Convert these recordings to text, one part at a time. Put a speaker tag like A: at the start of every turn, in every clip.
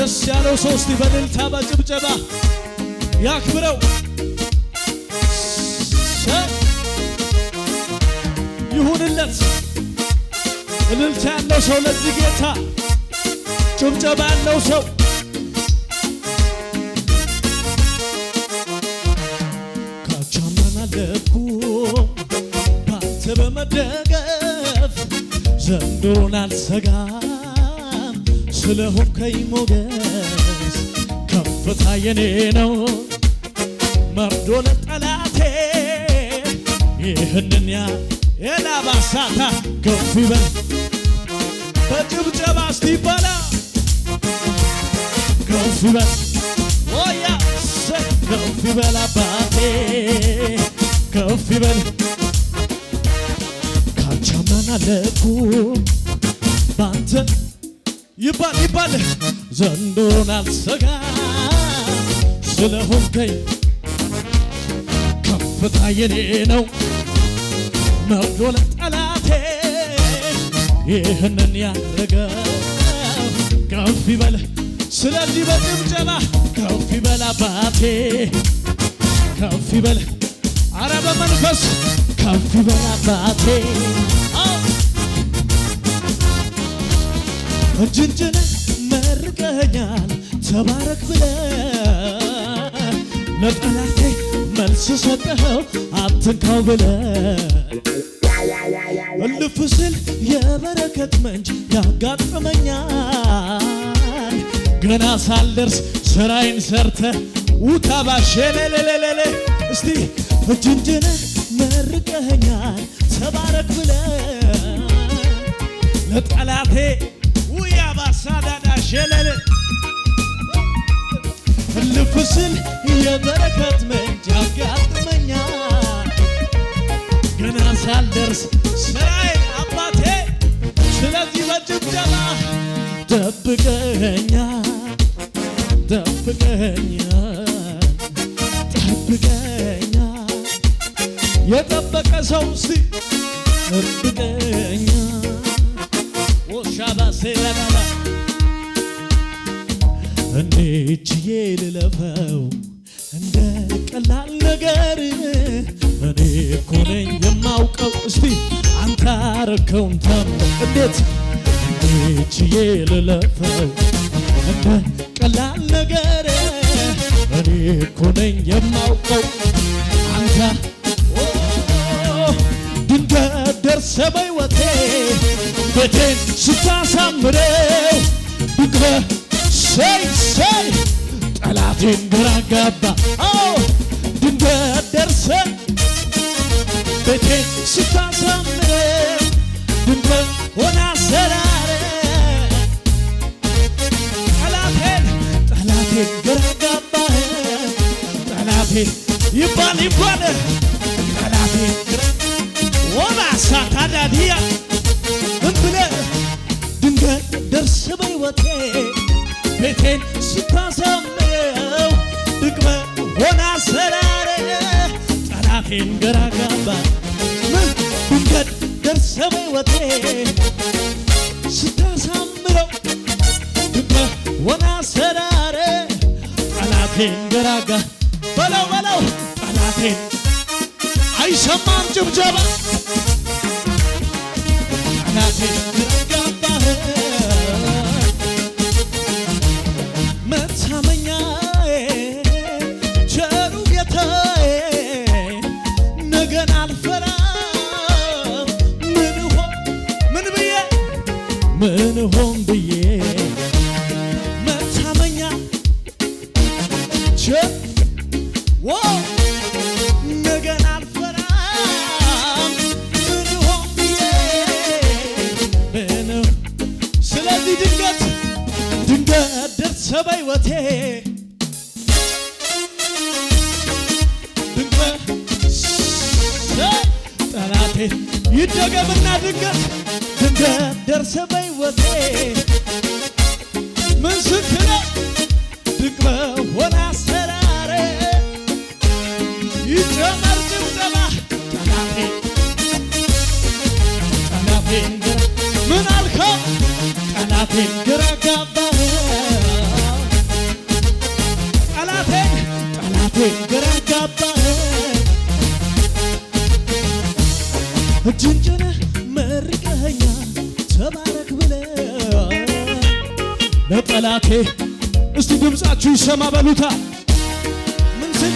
A: ደስ ያለው ሰው እስቲ በእልልታ በጭብጨባ ያክብረው። ይሁንለት እልልታ ያለው ሰው ለዚህ ጌታ ጭብጨባ ያለው ሰው ካቻምናን አለፍኩ ባንተ በመደገፍ ዘንዶን አልሰጋም ስለሆንከኝ ሞገስ ከፍታ የኔ ነው መርዶ ለጠላቴ ይህንን የላባሳታ ከፍ ይበል በጭብጨባ እስቲ ይበላ ከፍ ይበል ወያ ከፍ ይበል አባቴ ከፍ ይበል ካቻምናን አለፍኩ ባንተ ይባል ዘንዶን አልሰጋም ስለሆንከኝ ከፍታ የኔ ነው መርዶ ለጠላቴ ይህንን ያደረገው ከፍ ይበል ስለዚህ በጭብጨባ ከፍ ይበል አባቴ ከፍ ይበል አረ በመንፈስ ከፍ ይበል አባቴ እጅንጅነ መርቀኛል ተባረክ ብለህ ለጠላቴ መልስ ሰጠኸው አትንካው ብለህ እልፍ ስል የበረከት መንጭ ያጋጥመኛል ገና ሳልደርስ ስራዬን ሰርተህ ውታባሸለለለለ እስቲ እጅንጅነ መርቀኛል ተባረክ ብለህ ለጠላቴ ውያባሳዳዳ ሸለለ እልፍ ስል የበረከት መንጭ ያጋጥመኛል ገና ሳልደርስ ስራዬን አባቴ ስለዚህ በጭብጨባ ጠብቀኸኛል የጠበቀ ሰው እስቲ ጠብቀኸኛል ወሻባሴላላ እንዴት ችዬ ልለፈው እንደ ቀላል ነገር እኔ እኮ ነኝ የማውቀው እስቲ አንተ አረከውን እንዴት ችዬ ልለፈው እንደ ቀላል ነገር እኔ እኮ ነኝ የማውቀው አንተ ድንገት ደርሰህ በሕይወቴ ቤቴን ስታሳምረው ድንገት ሰይ ጠላቴን ግራ ገባ ድንገት ደርሰህ ቤቴን ስታሳምረው ድንገት ሆነ አሰራር ጠላቴን ግራ ገባ ጠላቴን ይባል ጠላቴን ግራ ወባሳ ታዳዲያ እንብለህ ድንገት ደርሰህ በሕይወቴ ቤቴን ስታሳምረው ድግመህ ሆነ አሰራር ጠላቴን ግራ ገባ ምን ድንገት ደርሰህ በሕይወቴ ስታሳምረው ድግመህ ሆነ አሰራር ጠላቴን ግራ ገባ በለው ጠላቴን አይሰማም ጭብጨባ ጠላቴን ግራ ገባ መታመኛዬ ቸሩ ጌታዬ ነገን አልፈራም ምን ሆን ብዬ መታመኛ ነገን አልፈራም ምን ሆን ብዬ ስለዚህ ድንገት ደርሰህ በሕይወቴ ድንገት ጠላቴ ይደገምና ድንገት ደርሰህ በሕይወቴ ምን ስትለው ድንገት ሆነ አሰራር ይጨመር ጭብጨባ ጠላቴን ምን አልከው ጠላቴን ግራ ገባ እጅን ጭነህ መርቀኸኛል ተባረክ ብለህ ለጠላቴ እስቲ ድምፃችሁ ይሰማ በሉታ ምን ስል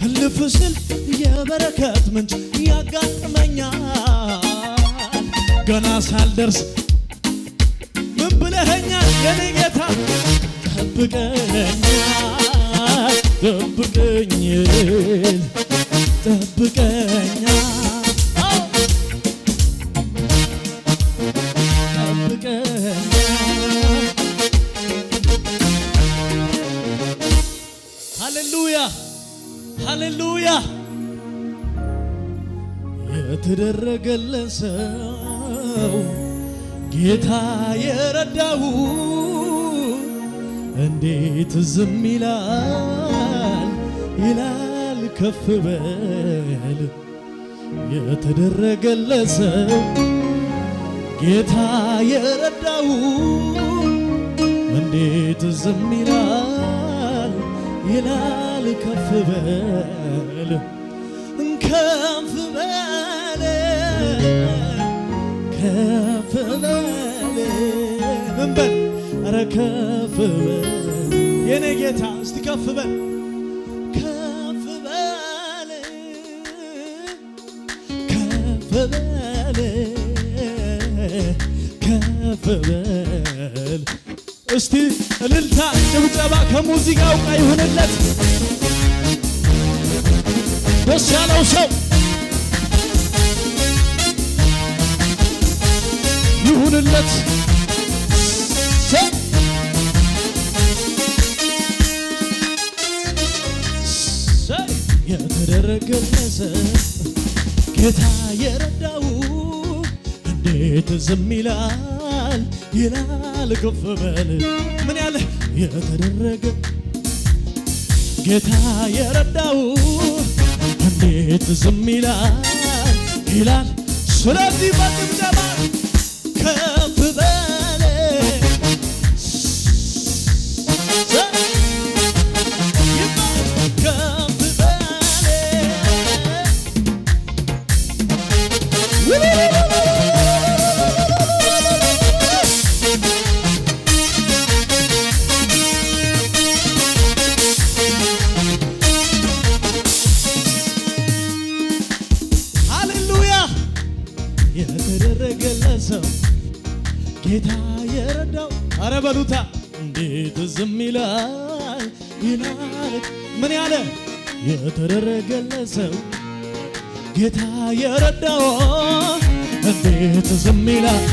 A: እልፍ ስል የበረከት ምንጭ ያጋጥመኛል ገና ሳልደርስ ምን ብለኸኛል የኔ ጌታ ጠብቀኛል ጠብቀኛል ጠብቀኛል ሃሌሉያ ሃሌሉያ የተደረገለት ሰው ጌታ የረዳው እንዴት ዝም ይላል ይላል ከፍ በል የተደረገለት ሰው ጌታ የረዳው እንዴት ዝም ይላል ይላል ከፍ በል ከፍ በል ከፍ በል ምን በል ኧረ ከፍ በል የኔ ጌታ እስቲ ከፍ በል ከፍ በል ከፍ በል ከፍ በል እስቲ እልልታ ጭብጨባ ከሙዚቃው ጋር ይሁንለት ደስ ያለው ሰው ይሁንለት የተደረገለት ጌታ የረዳው እንዴት ዝም ይላል ይላል ከፍ በል ምን ያለ የተደረገ ጌታ የረዳው እንዴት ዝም ይላል ይላል ስለዚህ በጭብጨባ ከፍ በል ከፍ በል የተደረገለት ሰው ጌታ የረዳው ኧረ በሉታ እንዴት ዝም ይላል ይላል ምን ያለ የተደረገለት ሰው ጌታ የረዳው እንዴት ዝም ይላል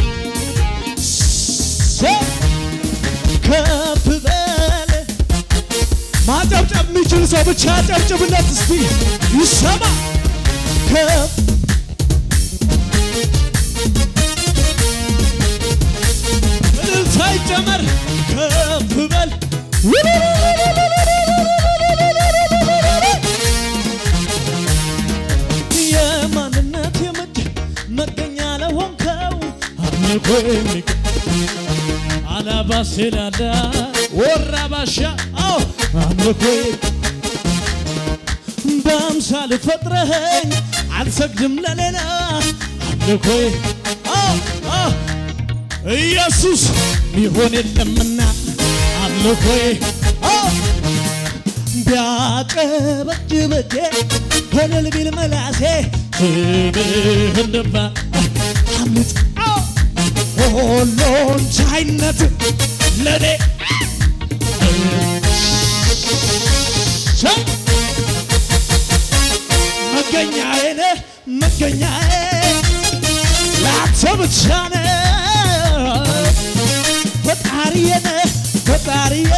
A: ከፍ በል ማጨብጨብ የሚችል ሰው ብቻ ጨብጭብለት እስቲ ይሰማ ከፍ ሳይጨመር ከፍ በል የማንነት የምድር መገኛ ለሆንከው አምልኮ አላባሴላዳ ወራባሻ አዎ አምልኮ በአምሳል ፈጥረኸኝ አልሰግድም ለሌላ አምልኮ ኢየሱስ ሚሆን የለምና አምልኮዬ ቢያጨበጭብቴ እልል ቢል መላሴ ስምህን ልባ አምልጥ ሁሉን ቻይነት ለኔ መገኛዬ ነህ መገኛዬ ላንተ ብቻ ነህ ፈጣሪዬ ነህ ፈጣሪዬ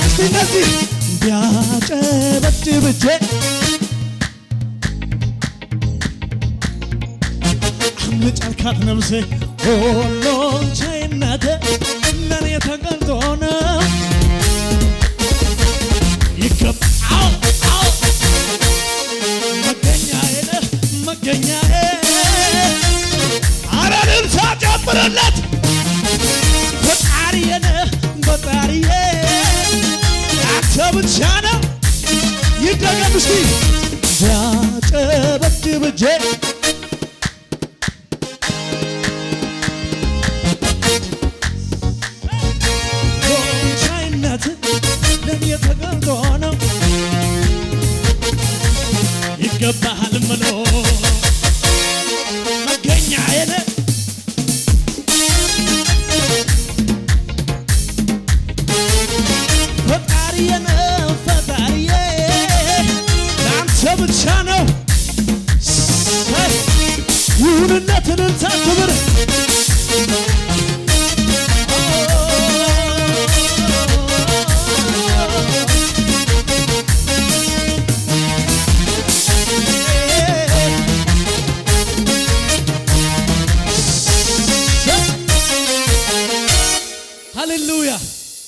A: እስቲ እነዚህ ቢያጨበጭብቼ አምልጭ አልካት ነፍሴ ሁሉን ቻይነትህ ለኔ ተገልጦ ነው ይገባል መገኛዬ ነህ መገኛዬ አረንን ሳጨምርለት ፈጣሪዬ ነህ ፈጣሪዬ አንተ ብቻ ነው ይደገም እስቲ ወዳጄ ቻይነት ለኔ ተገልጦ ነው ይገባሃል መኖር መገኛዬ ነህ ፈጣሪዬ ነህ ፈጣሪዬ ለአንተ ብቻ ነው ይሁንነትን ክብር ሃሌሉያ